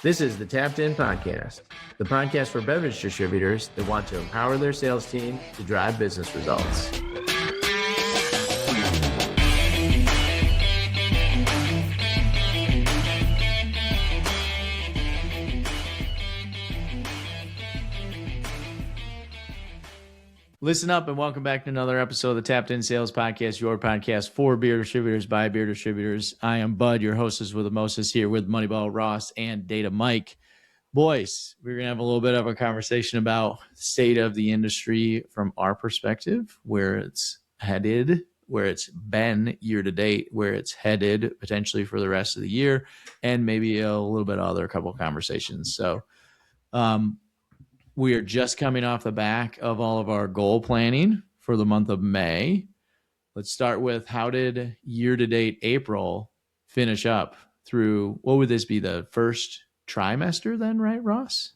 This is the Tapped In Podcast, the podcast for beverage distributors that want to empower their sales team to drive business results. Listen up and welcome back to another episode of the Tapped In Sales Podcast, your podcast for beer distributors by beer distributors. I am Bud, your hostess with the mostest, here with Moneyball Ross and Data Mike. Boys, we're going to have a little bit of a conversation about the state of the industry from our perspective, where it's headed, where it's been year to date, where it's headed potentially for the rest of the year, and maybe a little bit of other couple of conversations. So, we are just coming off the back of all of our goal planning for the month of May. Let's start with, how did year-to-date April finish up through, what would this be, the first trimester then, right, Ross?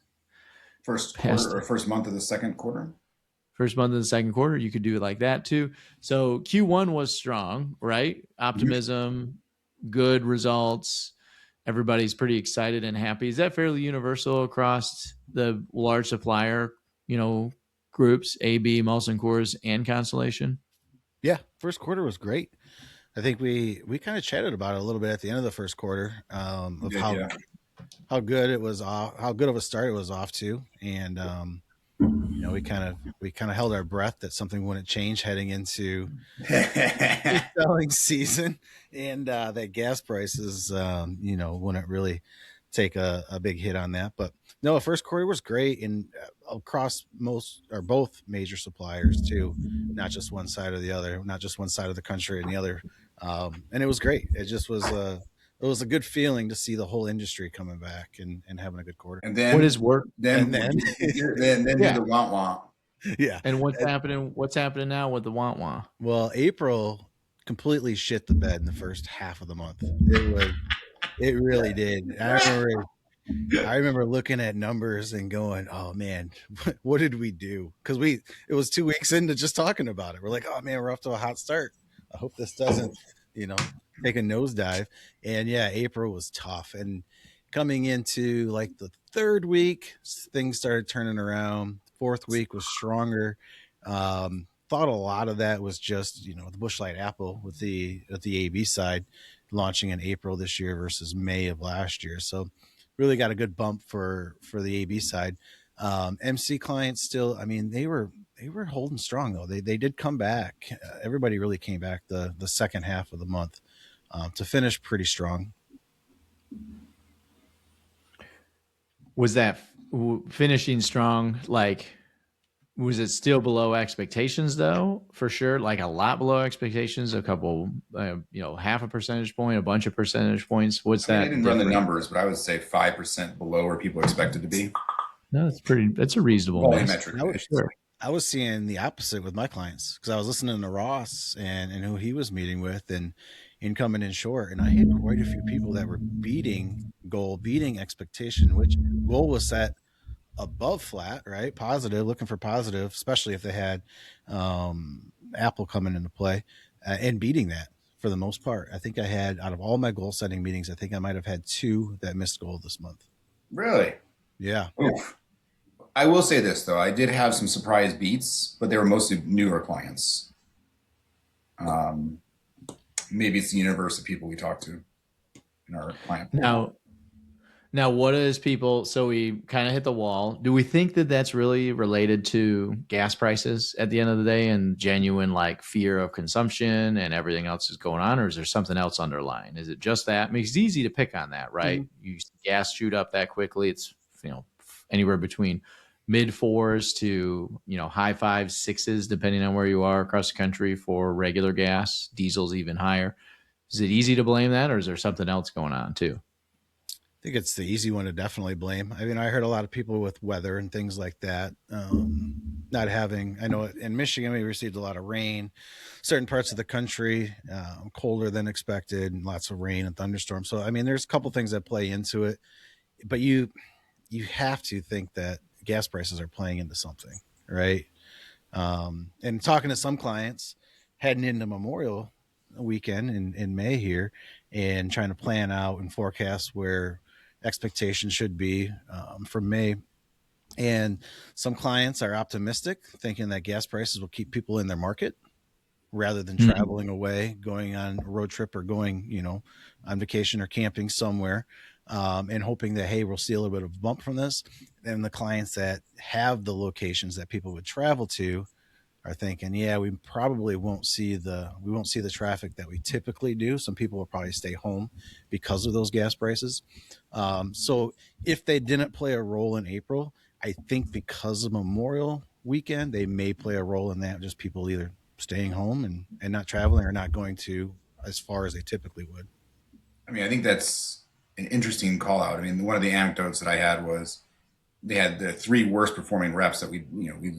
First quarter or first month of the second quarter? First month of the second quarter. You could do it like that too. So Q1 was strong, right? Optimism, good results. Everybody's pretty excited and happy. Is that fairly universal across the large supplier, groups, AB, Molson Coors, and Constellation? Yeah, first quarter was great. I think we kind of chatted about it a little bit at the end of the first quarter how good it was off, how good of a start it was off to, and we kind of held our breath that something wouldn't change heading into the selling season, and that gas prices wouldn't really take a big hit on that. But no, the first quarter was great, and across most or both major suppliers too, not just one side or the other, not just one side of the country and the other. And it was great. It just was it was a good feeling to see the whole industry coming back and having a good quarter. And then what is work? Then do the want. Yeah. And what's happening? What's happening now with the want? Well, April completely shit the bed in the first half of the month. It really did. I remember looking at numbers and going, "Oh man, what did we do?" Because it was 2 weeks into just talking about it. We're like, "Oh man, we're off to a hot start. I hope this doesn't, take a nosedive." And yeah, April was tough. And coming into like the third week, things started turning around. Fourth week was stronger. Thought a lot of that was just, the Busch Light Apple with the AB side launching in April this year versus May of last year. So really got a good bump for the AB side. MC clients still, they were holding strong though. They did come back. Everybody really came back the second half of the month to finish pretty strong. Was that finishing strong? Like, was it still below expectations though? For sure. Like a lot below expectations, a couple, half a percentage point, a bunch of percentage points. What's that? I didn't run the numbers, but I would say 5% below where people expected to be. No, that's a reasonable metric. I was seeing the opposite with my clients because I was listening to Ross and who he was meeting with and coming in short. And I had quite a few people that were beating goal, beating expectation, which goal was set above flat, right? Positive, looking for positive, especially if they had Apple coming into play and beating that for the most part. I think I had, out of all my goal setting meetings, I think I might have had 2 that missed goal this month. Really? Yeah. Oof. I will say this though. I did have some surprise beats, but they were mostly newer clients. Maybe it's the universe of people we talk to in our client pool. Now, what is people? So we kind of hit the wall. Do we think that that's really related to gas prices at the end of the day and genuine fear of consumption and everything else is going on, or is there something else underlying? Is it just that? I mean, it's easy to pick on that, right? Mm-hmm. You gas shoot up that quickly. It's anywhere between mid 4s to high 5s, 6s, depending on where you are across the country for regular gas. Diesel's even higher. Is it easy to blame that, or is there something else going on too? I think it's the easy one to definitely blame. I heard a lot of people with weather and things like that, not having, I know in Michigan, we received a lot of rain, certain parts of the country, colder than expected, and lots of rain and thunderstorms. So, there's a couple things that play into it, but you have to think that gas prices are playing into something, right? And talking to some clients heading into Memorial weekend in May here and trying to plan out and forecast where expectation should be for May. And some clients are optimistic, thinking that gas prices will keep people in their market rather than Hmm. traveling away, going on a road trip or going, on vacation or camping somewhere, and hoping that, hey, we'll see a little bit of a bump from this. And the clients that have the locations that people would travel to are thinking, yeah, we won't see the traffic that we typically do. Some people will probably stay home because of those gas prices. So if they didn't play a role in April, I think because of Memorial Weekend, they may play a role in that. Just people either staying home and not traveling or not going to as far as they typically would. I mean, I think that's an interesting call out. I mean, one of the anecdotes that I had was they had the three worst performing reps that we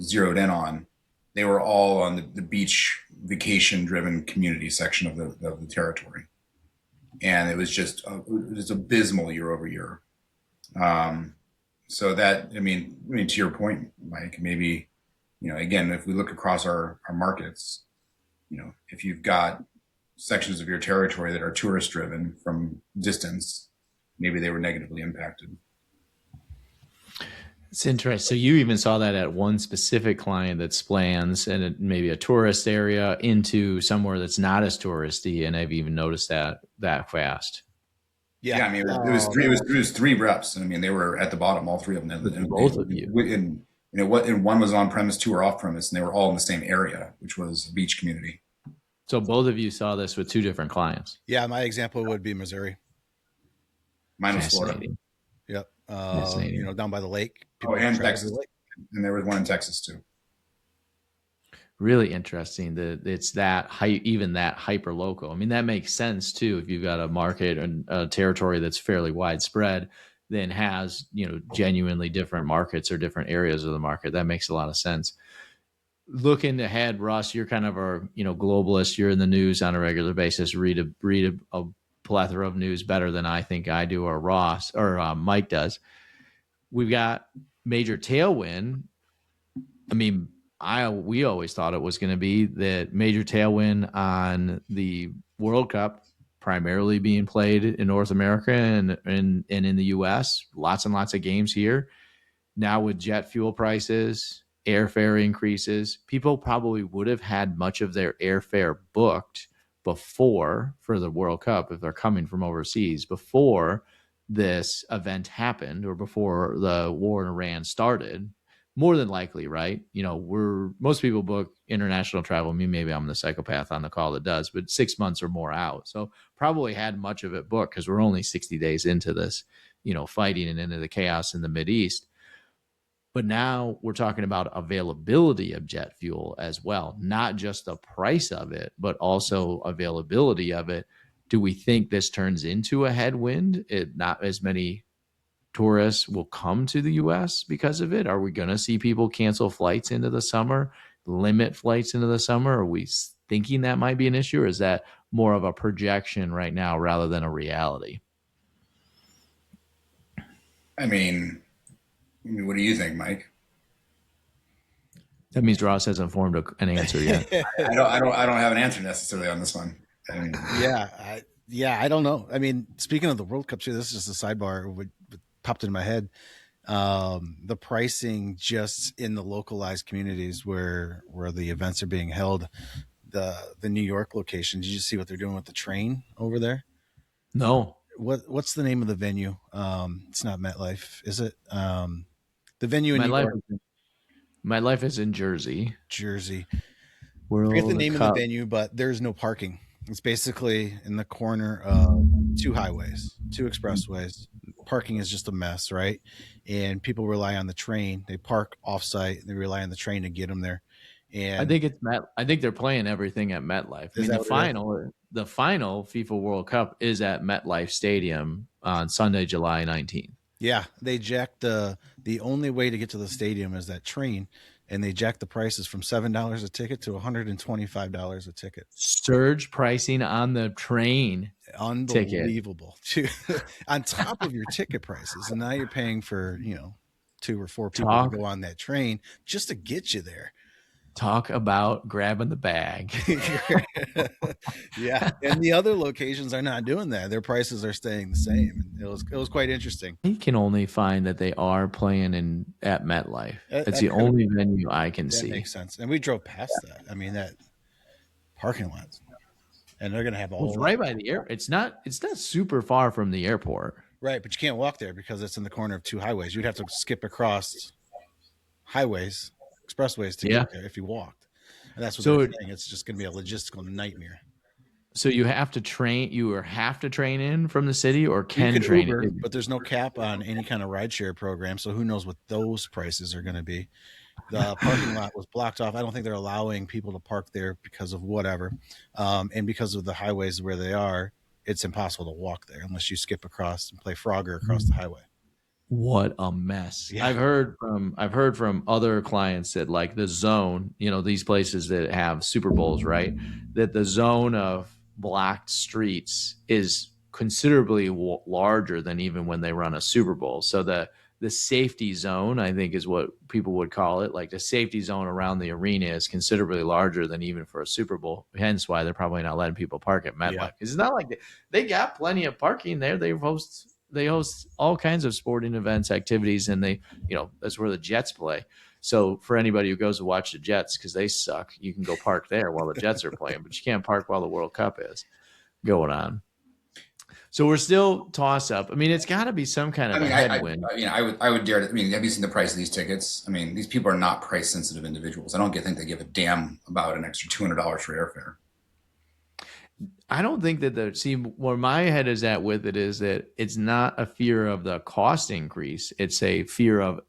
zeroed in on. They were all on the beach vacation driven community section of the territory, and it was just abysmal year over year. Um, so that I mean, to your point, Mike, maybe again, if we look across our markets, if you've got sections of your territory that are tourist driven from distance, maybe they were negatively impacted. It's interesting. So you even saw that at one specific client that plans and maybe a tourist area into somewhere that's not as touristy, and I've even noticed that fast. Yeah. Yeah, I mean, it was three reps. I mean, they were at the bottom, all three of them. Both of you. And one was on premise, two were off premise, and they were all in the same area, which was a beach community. So both of you saw this with two different clients. Yeah. My example would be Missouri. Mine was Florida. Fascinating. Yep. Fascinating. Down by the lake. Oh, and Texas. The lake. And there was one in Texas too. Really interesting that it's that even that hyper local. I mean, that makes sense too. If you've got a market and a territory that's fairly widespread, then has genuinely different markets or different areas of the market. That makes a lot of sense. Looking ahead, Ross, you're kind of a globalist. You're in the news on a regular basis. Read a plethora of news better than I think I do, or Ross or Mike does. We've got major tailwind. I mean, we always thought it was going to be that major tailwind on the World Cup, primarily being played in North America and in the U.S. Lots and lots of games here. Now with jet fuel prices, airfare increases, people probably would have had much of their airfare booked before for the World Cup if they're coming from overseas before this event happened or before the war in Iran started. More than likely, right? Most people book international travel. Maybe I'm the psychopath on the call that does, but 6 months or more out. So probably had much of it booked because we're only 60 days into this, fighting and into the chaos in the Mideast. But now we're talking about availability of jet fuel as well, not just the price of it, but also availability of it. Do we think this turns into a headwind? Not as many tourists will come to the US because of it? Are we going to see people cancel flights into the summer, limit flights into the summer? Are we thinking that might be an issue, or is that more of a projection right now rather than a reality? I mean, what do you think, Mike? That means Ross hasn't formed an answer yet. I don't have an answer necessarily on this one. I mean, I don't know. I mean, speaking of the World Cup too, this is just a sidebar. What popped into my head. The pricing just in the localized communities where the events are being held, the New York location. Did you see what they're doing with the train over there? No. What's the name of the venue? It's not MetLife, is it? The venue in New York. My life is in Jersey. I World forget the name Cup. of the venue, but there's no parking. It's basically in the corner of two highways, two expressways. Parking is just a mess, right? And people rely on the train. They park offsite. They rely on the train to get them there. And I think they're playing everything at MetLife. I mean, the final FIFA World Cup is at MetLife Stadium on Sunday, July 19th. Yeah, they jacked the only way to get to the stadium is that train, and they jacked the prices from $7 a ticket to $125 a ticket. Surge pricing on the train. Unbelievable. On top of your ticket prices, and now you're paying for 2 or 4 people to go on that train just to get you there. Talk about grabbing the bag. Yeah, and the other locations are not doing that. Their prices are staying the same. It was quite interesting. I can only find that they are playing at MetLife. That's That the could only venue I can that see. makes sense. And we drove past that. I mean, that parking lot, and they're going to have Well, it's all right that. by the air. It's not super far from the airport. Right, but you can't walk there because it's in the corner of two highways. You'd have to skip across highways, expressways to Yeah. get there if you walked. And that's what So they're saying. It's just going to be a logistical nightmare. So you have to train. You or have to train in from the city, or You can can train Uber, in. but there's no cap on any kind of rideshare program. So who knows what those prices are going to be. The parking lot was blocked off. I don't think they're allowing people to park there because of whatever. And because of the highways where they are, it's impossible to walk there unless you skip across and play Frogger across the highway. What a mess. Yeah. I've heard from other clients that like the zone, these places that have Super Bowls, right? That the zone of blocked streets is considerably larger than even when they run a Super Bowl. So the safety zone, I think, is what people would call it. Like the safety zone around the arena is considerably larger than even for a Super Bowl. Hence why they're probably not letting people park at MetLife. Yeah. Because it's not like they got plenty of parking there. They host all kinds of sporting events, activities, and that's where the Jets play. So for anybody who goes to watch the Jets because they suck, you can go park there while the Jets are playing, but you can't park while the World Cup is going on. So we're still toss up. I mean, it's got to be some kind of a headwind. I would dare to. I mean, have you seen the price of these tickets? I mean, these people are not price sensitive individuals. I don't think they give a damn about an extra $200 for airfare. I don't think that where my head is at with it is that it's not a fear of the cost increase. It's a fear of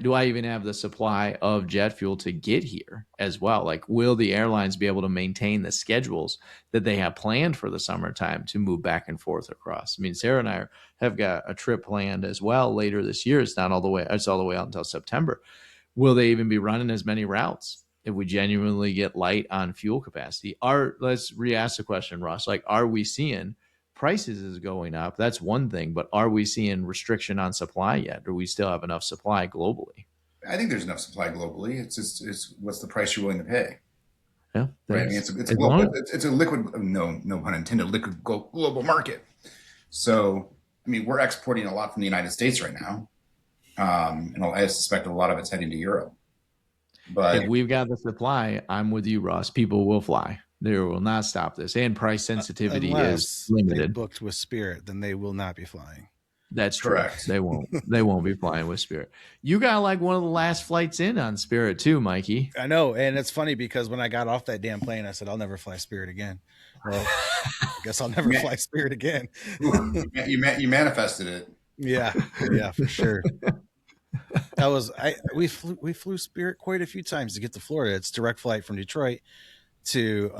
do I even have the supply of jet fuel to get here as well? Like, will the airlines be able to maintain the schedules that they have planned for the summertime to move back and forth across? I mean, Sarah and I have got a trip planned as well later this year. It's all the way out until September. Will they even be running as many routes if we genuinely get light on fuel capacity? Let's re-ask the question, Ross. Like, are we seeing prices is going up? That's one thing, but are we seeing restriction on supply yet? Do we still have enough supply globally? I think there's enough supply globally. It's what's the price you're willing to pay? Yeah, right. I mean, it's a liquid, no pun intended, liquid global market. So, I mean, we're exporting a lot from the United States right now, and I suspect a lot of it's heading to Europe. But if we've got the supply, I'm with you, Ross. People will fly. They will not stop this, and price sensitivity is limited. They booked with Spirit, then they will not be flying. That's correct. They won't. They won't be flying with Spirit. You got like one of the last flights in on Spirit too, Mikey. I know, and it's funny because when I got off that damn plane, I said, "I'll never fly Spirit again." Well, I guess I'll never fly Spirit again. You manifested it. Yeah, for sure. We flew Spirit quite a few times to get to Florida. It's direct flight from Detroit to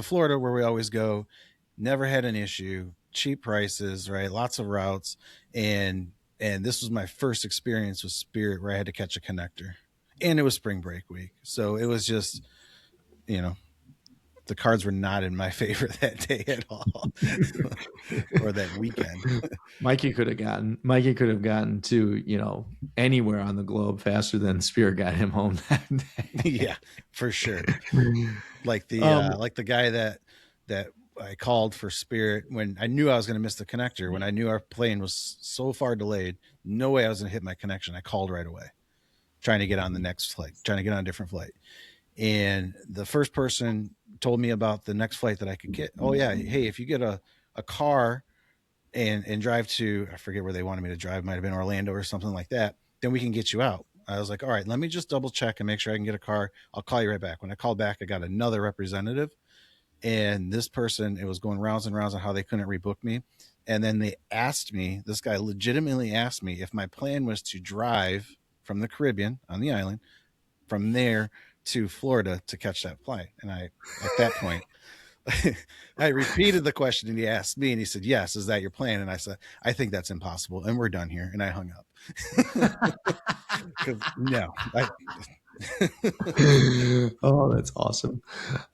Florida, where we always go. Never had an issue. Cheap prices, right? Lots of routes, and this was my first experience with Spirit where I had to catch a connector, and it was spring break week, so it was just, the cards were not in my favor that day at all, or that weekend. Mikey could have gotten to anywhere on the globe faster than Spirit got him home that day. Yeah, for sure. Like the guy that I called for Spirit when I knew I was going to miss the connector, when I knew our plane was so far delayed, no way I was going to hit my connection. I called right away, trying to get on the next flight, trying to get on a different flight. And the first person told me about the next flight that I could get. Oh yeah. Hey, if you get a car and drive to, I forget where they wanted me to drive, might've been Orlando or something like that, then we can get you out. I was like, all right, let me just double check and make sure I can get a car. I'll call you right back. When I called back, I got another representative. And this person, it was going rounds and rounds on how they couldn't rebook me. And then this guy legitimately asked me if my plan was to drive from the Caribbean on the island, from there to Florida to catch that flight. And at that point, I repeated the question and he asked me and he said, yes, is that your plan? And I said, I think that's impossible. And we're done here. And I hung up. No. Oh, that's awesome.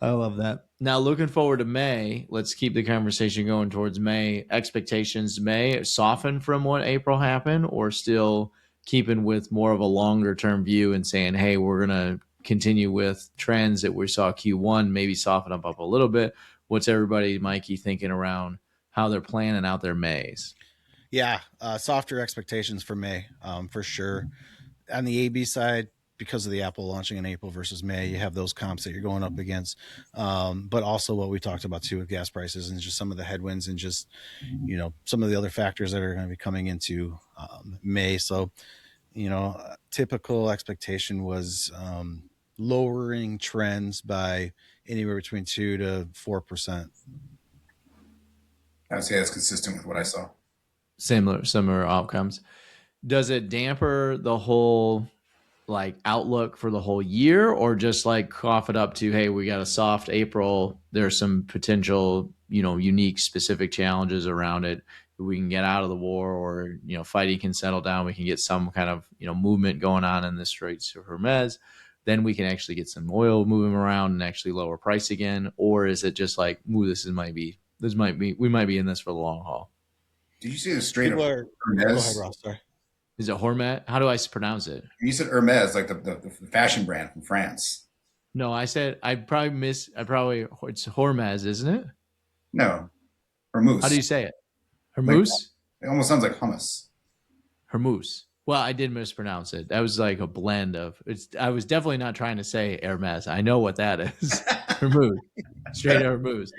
I love that. Now, looking forward to May, let's keep the conversation going towards May. Expectations May soften from what April happened, or still keeping with more of a longer term view and saying, hey, we're going to continue with trends that we saw Q1, maybe soften up a little bit? What's everybody, Mikey, thinking around how they're planning out their Mays? Yeah, softer expectations for May, for sure. On the AB side, because of the Apple launching in April versus May, you have those comps that you're going up against. But also what we talked about too with gas prices and just some of the headwinds and just, some of the other factors that are going to be coming into May. So, typical expectation was lowering trends by anywhere between 2 to 4%. I would say that's consistent with what I saw. Similar outcomes. Does it damper the whole like outlook for the whole year, or just like cough it up to, hey, we got a soft April, there's some potential unique specific challenges around it, we can get out of the war, or fighting can settle down, we can get some kind of movement going on in the Straits of Hormuz, then we can actually get some oil moving around and actually lower price again? Or is it just like, ooh, we might be in this for the long haul? Did you say the Strait of Go Hermes? ahead, Ross. Sorry. Is it Hormet? How do I pronounce it? You said Hermes, like the fashion brand from France. No, I said it's Hormez, isn't it? No, Hermus. How do you say it? Like, Hermus? it almost sounds like hummus. Hermus. Well, I did mispronounce it. That was like a blend of it's. I was definitely not trying to say Hermes. I know what that is. Hermus. Straight Hermus.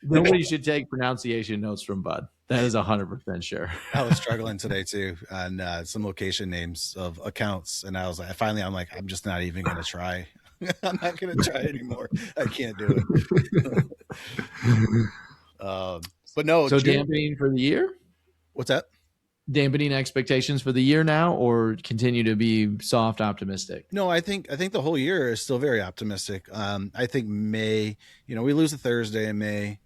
Nobody should take pronunciation notes from Bud. That is 100% sure. I was struggling today too on some location names of accounts, and I was like, finally, I'm like, I'm just not even going to try. I'm not going to try anymore. I can't do it. But no. So dampening for the year? What's that? Dampening expectations for the year now, or continue to be soft optimistic? No, I think the whole year is still very optimistic. I think May, we lose a Thursday in May.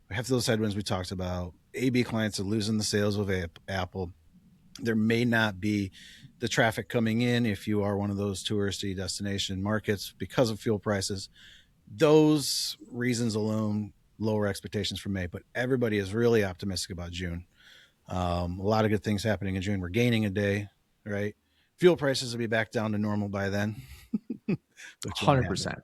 We have those headwinds we talked about. AB clients are losing the sales of Apple. There may not be the traffic coming in if you are one of those touristy destination markets because of fuel prices. Those reasons alone lower expectations for May, but everybody is really optimistic about June. A lot of good things happening in June. We're gaining a day, right? Fuel prices will be back down to normal by then. 100%.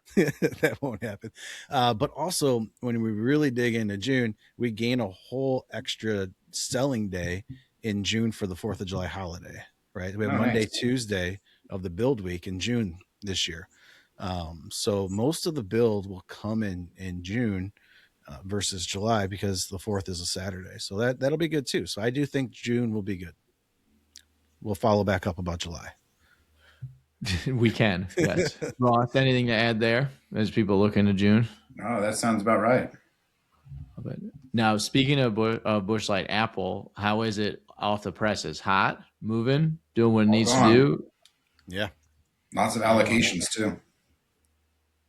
That won't happen. But also, when we really dig into June, we gain a whole extra selling day in June for the 4th of July holiday, right? We have Monday, nice. Tuesday of the build week in June this year. So most of the build will come in June versus July because the 4th is a Saturday. So that'll be good too. So I do think June will be good. We'll follow back up about July. We can, yes. Ross, anything to add there as people look into June? No, that sounds about right. Now, speaking of Busch Light Apple, how is it off the presses? Hot, moving, doing what it needs to do? Yeah. Lots of allocations too.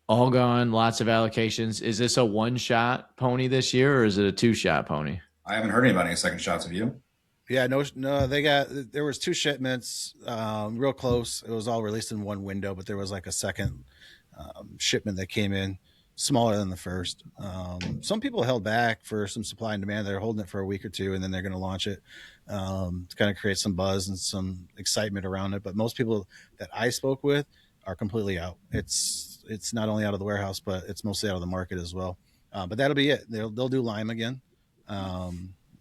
All gone, lots of allocations. Is this a one-shot pony this year, or is it a two-shot pony? I haven't heard about any second shots of you. Yeah, no, there was 2 shipments, real close. It was all released in one window, but there was like a second shipment that came in smaller than the first. Some people held back for some supply and demand. They're holding it for a week or two, and then they're going to launch it to kind of create some buzz and some excitement around it. But most people that I spoke with are completely out. It's not only out of the warehouse, but it's mostly out of the market as well. But that'll be it. They'll do Lime again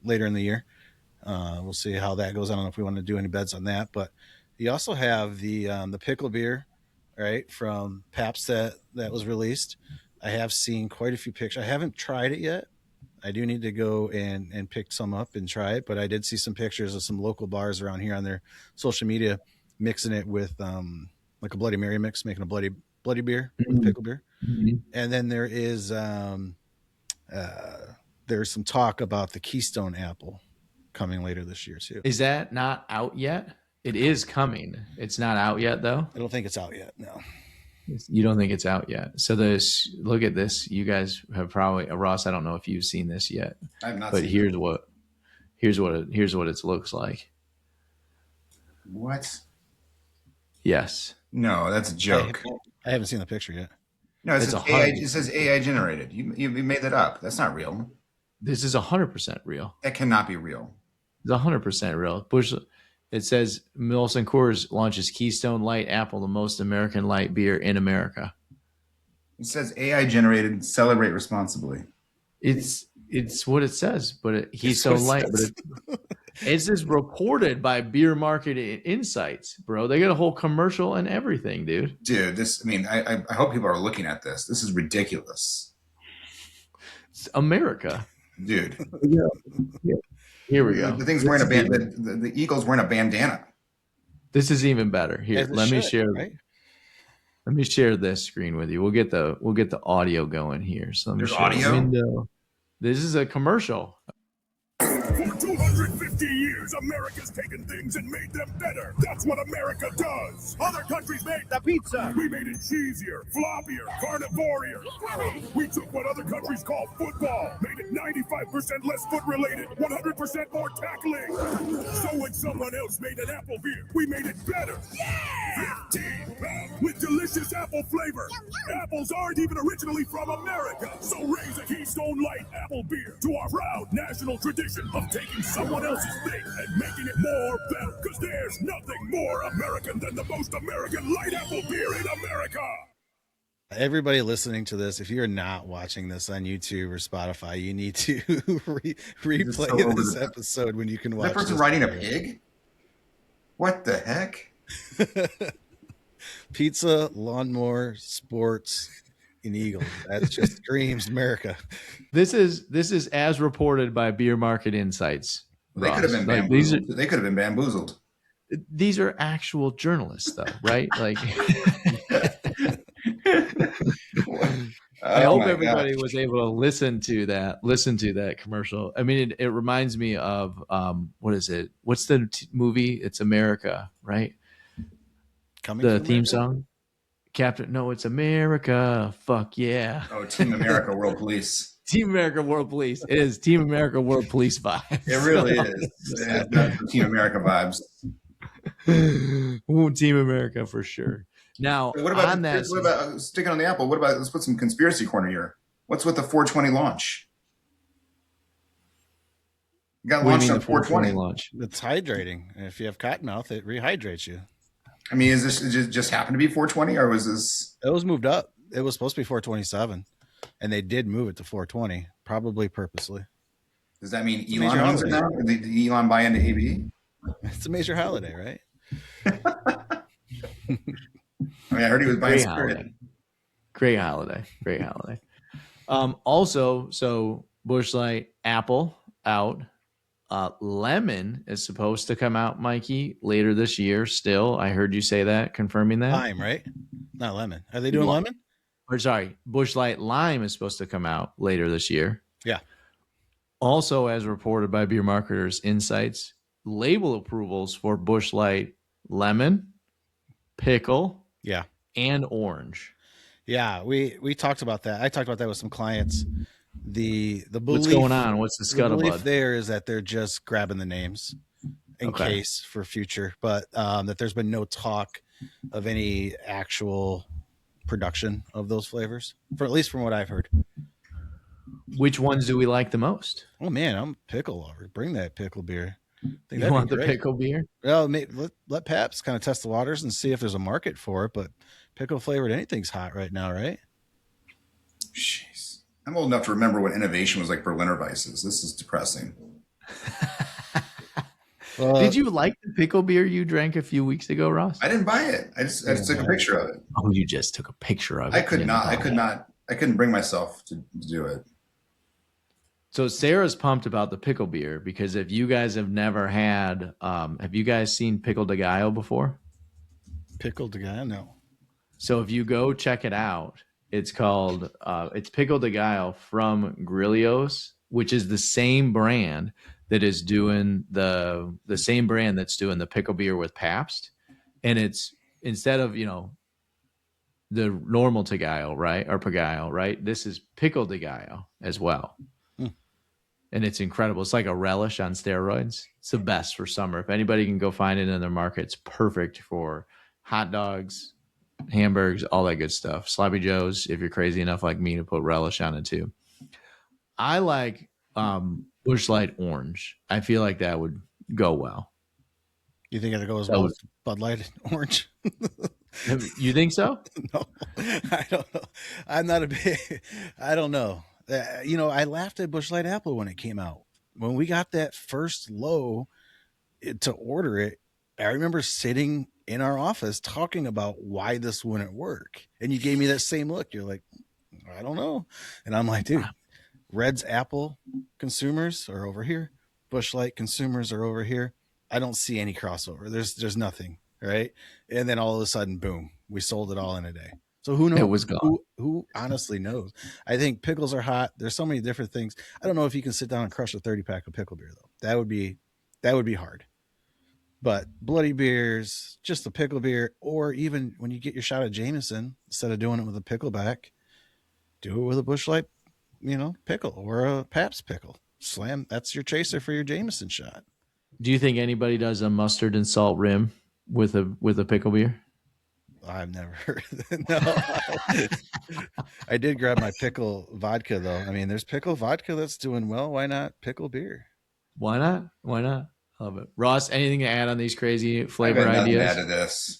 later in the year. We'll see how that goes. I don't know if we want to do any bets on that, but you also have the pickle beer, right, from Pabst that was released. I have seen quite a few pictures. I haven't tried it yet. I do need to go and pick some up and try it, but I did see some pictures of some local bars around here on their social media mixing it with like a Bloody Mary mix, making a bloody beer with pickle beer. Mm-hmm. And then there is there's some talk about the Keystone Apple coming later this year too. Is that not out yet? It is coming. It's not out yet though. I don't think it's out yet. No. You don't think it's out yet. So look at this. You guys have probably, Ross, I don't know if you've seen this yet. I have not but seen here's it. what it looks like. What? Yes. No, that's a joke. I haven't seen the picture yet. No, it says AI generated. You made that up. That's not real. This is 100% real. That cannot be real. It's 100% real. It says Molson Coors launches Keystone Light Apple, the most American light beer in America. It says AI generated. Celebrate responsibly. It's what it says, but Keystone It's what it Light, but says. it's just reported by Beer Market Insights, bro. They got a whole commercial and everything, dude. Dude, this. I mean, I hope people are looking at this. This is ridiculous, It's America, dude. yeah. Here we go. The thing's wearing a the eagle's wearing a bandana. This is even better. Here, let me share. Right? Let me share this screen with you. We'll get the audio going here. So let me There's share audio? the window. This is a commercial. For 250 years, America's taken things and made them better. That's what America does. Other countries made the pizza. We made it cheesier, floppier, carnivorier. We took what other countries call football, made it 95% less foot-related, 100% more tackling. So when someone else made an apple beer, we made it better. Yeah! 15 pounds with delicious apple flavor. Apples aren't even originally from America. So raise a Keystone Light Apple beer to our proud national tradition of taking someone else's thing and making it more better. Because there's nothing more American than the most American light apple beer in America. Everybody listening to this, if you're not watching this on YouTube or Spotify, you need to replay this episode when you can watch. That person riding a pig? What the heck? Pizza, lawnmower, sports, and Eagles. That just screams America. This is as reported by Beer Market Insights. They could have been Like, bamboozled. They could have been bamboozled. These are actual journalists, though, right? Like, I hope everybody was able to listen to that commercial. I mean, it reminds me of what is it? What's the movie? It's America, right? The theme song, Captain. No, it's America. Fuck yeah. Oh, Team America, World Police. Team America, World Police. It is Team America, World Police vibes. It really is. It's Team America vibes. Ooh, Team America for sure. Now, what about sticking on the apple? What about, let's put some conspiracy corner here. What's with the 420 launch? It got launched on 420 launch. It's hydrating. If you have cottonmouth, it rehydrates you. I mean, is this just happened to be 420, or was this? It was moved up. It was supposed to be 427, and they did move it to 420, probably purposely. Does that mean Elon owns it now? Did Elon buy into AB? It's a major holiday, right? I mean, I heard he was buying Spirit. Great holiday. Also, so Busch Light Apple out. Lemon is supposed to come out, Mikey, later this year. Still, I heard you say that, confirming that. Lime, right? Not lemon. Are they doing lemon? Or sorry, Busch Light Lime is supposed to come out later this year. Yeah. Also, as reported by Beer Marketers Insights, label approvals for Busch Light Lemon, Pickle, yeah, and Orange. Yeah, we talked about that. I talked about that with some clients. The belief, what's going on? What's the scuttlebutt? The belief there is that they're just grabbing the names in case for future, but that there's been no talk of any actual production of those flavors, for at least from what I've heard. Which ones do we like the most? Oh man, I'm a pickle lover. Bring that pickle beer. You want the pickle beer? Well, let Paps kind of test the waters and see if there's a market for it. But pickle flavored anything's hot right now, right? Jeez, I'm old enough to remember when innovation was like Berliner Weisses. This is depressing. Did you like the pickle beer you drank a few weeks ago, Ross? I didn't buy it. I just took a picture of it. Oh, you just took a picture of it. I couldn't bring myself to do it. So Sarah's pumped about the pickle beer because if you guys have never had, have you guys seen Pickle de Gallo before? Pickle de Gallo, no. So if you go check it out, it's called, it's Pickle de Gallo from Grillios, which is the same brand that is doing the same brand that's doing the pickle beer with Pabst. And it's instead of, the normal Tegallo, right? Or Pagallo, right? This is Pickle de Gallo as well. And it's incredible. It's like a relish on steroids. It's the best for summer. If anybody can go find it in their market, it's perfect for hot dogs, hamburgers, all that good stuff. Sloppy Joes, if you're crazy enough like me to put relish on it too. I like Busch Light Orange. I feel like that would go well. You think it goes That well would- with Bud Light Orange? You think so? No, I don't know. I'm not a big. I don't know. I laughed at Busch Light Apple when it came out. When we got that first low to order it, I remember sitting in our office talking about why this wouldn't work, and you gave me that same look. You're like, I don't know, and I'm like, dude, Red's Apple consumers are over here. Busch Light consumers are over here. I don't see any crossover. There's nothing, right? And then all of a sudden, boom, we sold it all in a day. So who knows? It was gone. Who honestly knows? I think pickles are hot. There's so many different things. I don't know if you can sit down and crush a 30-pack of pickle beer though. That would be hard. But bloody beers, just the pickle beer, or even when you get your shot of Jameson, instead of doing it with a pickleback, do it with a Busch Light, pickle or a Pabst pickle. Slam. That's your chaser for your Jameson shot. Do you think anybody does a mustard and salt rim with a pickle beer? I've never heard of that. No. I did grab my pickle vodka though. I mean, there's pickle vodka that's doing well. Why not pickle beer? Why not? Why not? Love it. Ross, anything to add on these crazy I've flavor got nothing to ideas? add to this.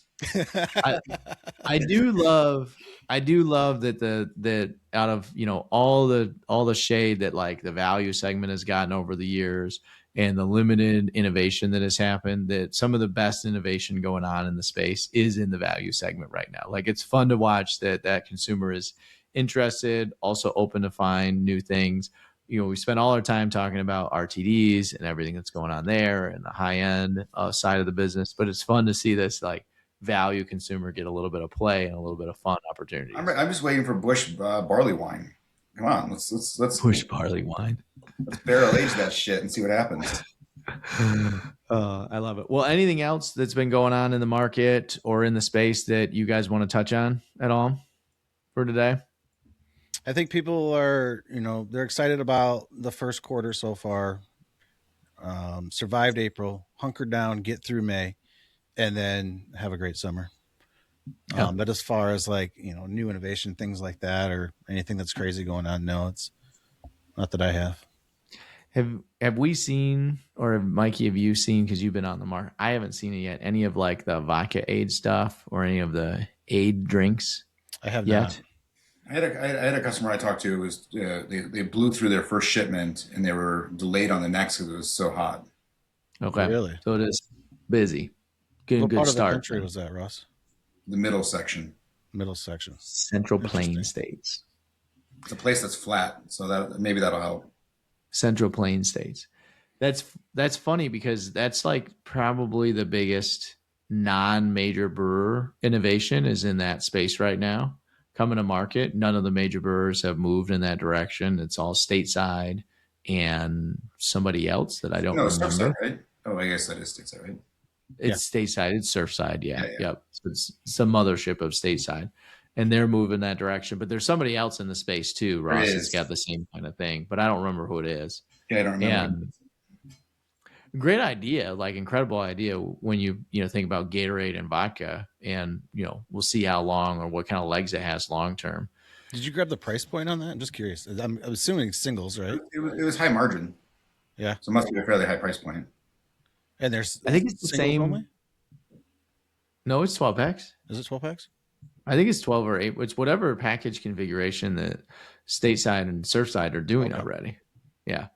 I do love that that out of all the shade that like the value segment has gotten over the years and the limited innovation that has happened, that some of the best innovation going on in the space is in the value segment right now. Like it's fun to watch that consumer is interested, also open to find new things. We spend all our time talking about RTDs and everything that's going on there and the high end side of the business, but it's fun to see this like value consumer get a little bit of play and a little bit of fun opportunities. I'm just waiting for Bush barley wine. Come on, let's Push barley wine. let's barrel age that shit and see what happens. I love it. Well, anything else that's been going on in the market or in the space that you guys want to touch on at all for today? I think people are, they're excited about the first quarter so far. Survived April, hunkered down, get through May, and then have a great summer. Yeah. But as far as like, new innovation, things like that, or anything that's crazy going on, no, it's not that I have. Have we seen, or Mikey, have you seen, because you've been on the market, I haven't seen it yet, any of like the vodka-aid stuff or any of the aid drinks? I have yet? not. I had a customer I talked to. It was they blew through their first shipment and they were delayed on the next because it was so hot. Okay. Really? So it is busy. What Good part start. of the country was that, Ross? The middle section. Middle section. Central Plain Interesting. States. It's a place that's flat, so that maybe that'll help. Central Plain States. That's funny because that's like probably the biggest non-major brewer innovation is in that space right now. Coming to market, none of the major brewers have moved in that direction. It's all stateside and somebody else that I don't No, it's remember. Surfside, right? Oh, I guess that is stateside, right? It's stateside. It's Surfside. Yeah. Yeah. Yep. So it's some mothership of stateside, and they're moving that direction. But there's somebody else in the space too, Ross, There that's is. got the same kind of thing. But I don't remember who it is. Yeah, I don't remember. And great idea, like incredible idea when you think about Gatorade and vodka, and we'll see how long or what kind of legs it has long term. Did you grab the price point on that? I'm just curious. I'm assuming singles, right? It was high margin. Yeah. So it must be a fairly high price point. And there's, I think it's the singles same. only? No, it's 12 packs. Is it 12 packs? I think it's 12 or 8. It's whatever package configuration that Stateside and Surfside are doing already. Yeah.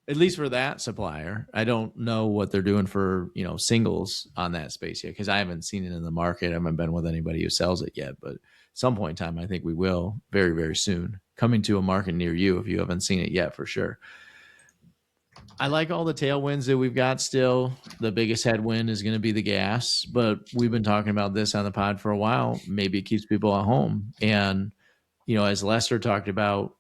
At least for that supplier. I don't know what they're doing for, singles on that space yet, because I haven't seen it in the market. I haven't been with anybody who sells it yet, but at some point in time, I think we will very, very soon. Coming to a market near you if you haven't seen it yet, for sure. I like all the tailwinds that we've got still. The biggest headwind is going to be the gas, but we've been talking about this on the pod for a while. Maybe it keeps people at home. And, as Lester talked about,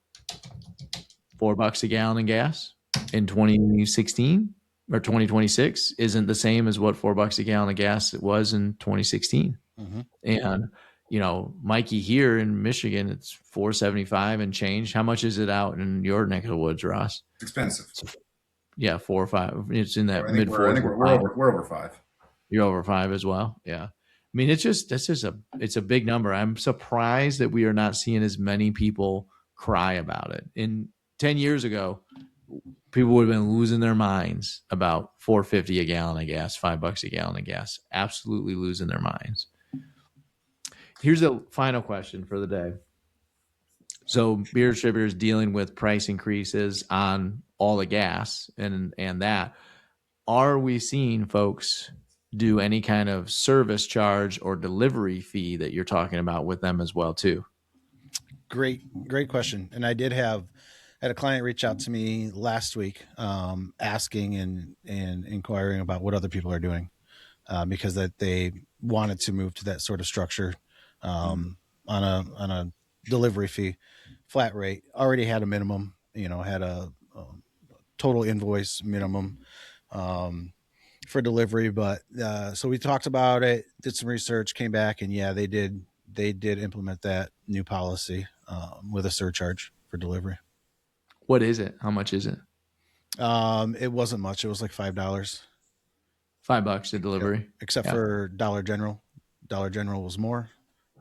$4 a gallon in gas in 2016 or 2026 isn't the same as what $4 a gallon of gas it was in 2016. Mm-hmm. And, Mikey, here in Michigan, it's $4.75 and change. How much is it out in your neck of the woods, Ross? It's expensive. Yeah, 4 or 5. It's in that I think mid we're, I fours. think we're over 5. You're over 5 as well. Yeah. I mean, it's a big number. I'm surprised that we are not seeing as many people cry about it. In 10 years ago, people would have been losing their minds about $4.50 a gallon of gas, $5 a gallon of gas. Absolutely losing their minds. Here's a final question for the day. So beer distributors dealing with price increases on all the gas and that. Are we seeing folks do any kind of service charge or delivery fee that you're talking about with them as well too? Great question. And I had a client reach out to me last week, asking and inquiring about what other people are doing, because that they wanted to move to that sort of structure, on a delivery fee, flat rate. Already had a minimum, had a total invoice minimum for delivery. But so we talked about it, did some research, came back, and yeah, they did implement that new policy with a surcharge for delivery. What is it? How much is it? It wasn't much. It was like $5. $5 a delivery. Yep. Except for Dollar General. Dollar General was more.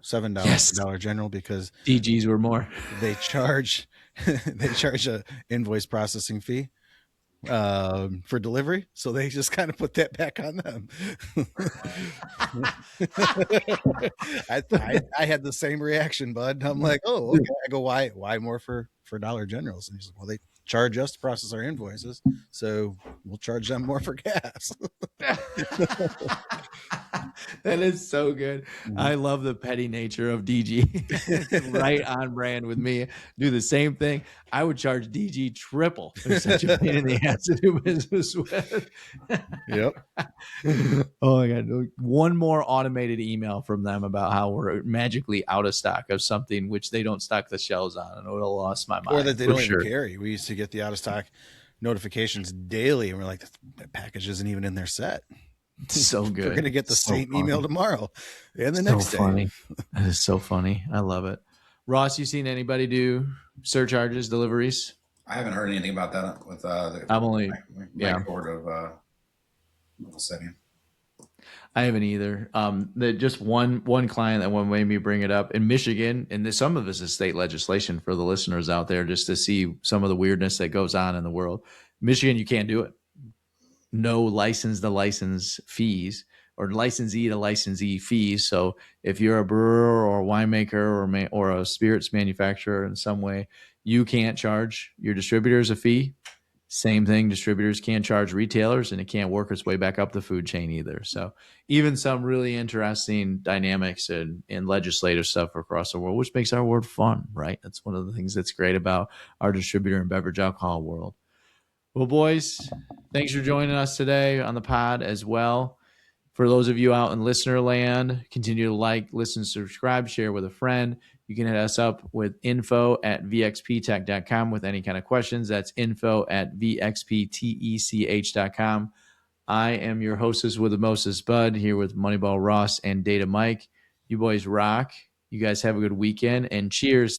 $7 for Dollar General, because DGs were more. They charge a invoice processing fee for delivery, so they just kind of put that back on them. I had the same reaction, bud. I'm like, oh, okay. I go, why more for Dollar Generals? And he's like, well, they charge us to process our invoices, so we'll charge them more for gas. That is so good. I love the petty nature of DG. Right on brand with me. Do the same thing. I would charge DG triple. They're such a pain in the ass to do business with. Yep. Oh my God. One more automated email from them about how we're magically out of stock of something which they don't stock the shelves on, and it'll lost my mind. Or that they don't even carry. We used to get the out of stock notifications daily, and we're like, that package isn't even in their set. So good. We're going to get the same email tomorrow and the next day. Funny. That is so funny. I love it. Ross, you seen anybody do surcharges, deliveries? I haven't heard anything about that with I'm only board of setting. I haven't either. Just one client that made me bring it up in Michigan, and some of this is state legislation for the listeners out there, just to see some of the weirdness that goes on in the world. Michigan, you can't do it. No license to license fees, or licensee to licensee fees. So if you're a brewer or a winemaker or a spirits manufacturer in some way, you can't charge your distributors a fee. Same thing, distributors can't charge retailers, and it can't work its way back up the food chain either. So even some really interesting dynamics and legislative stuff across the world, which makes our world fun, right? That's one of the things that's great about our distributor and beverage alcohol world. Well, boys, thanks for joining us today on the pod as well. For those of you out in listener land, continue to like, listen, subscribe, share with a friend. You can hit us up with info@vxptech.com with any kind of questions. That's info@vxptech.com. I am your hostess with the mostest, Bud, here with Moneyball Ross and Data Mike. You boys rock. You guys have a good weekend, and cheers.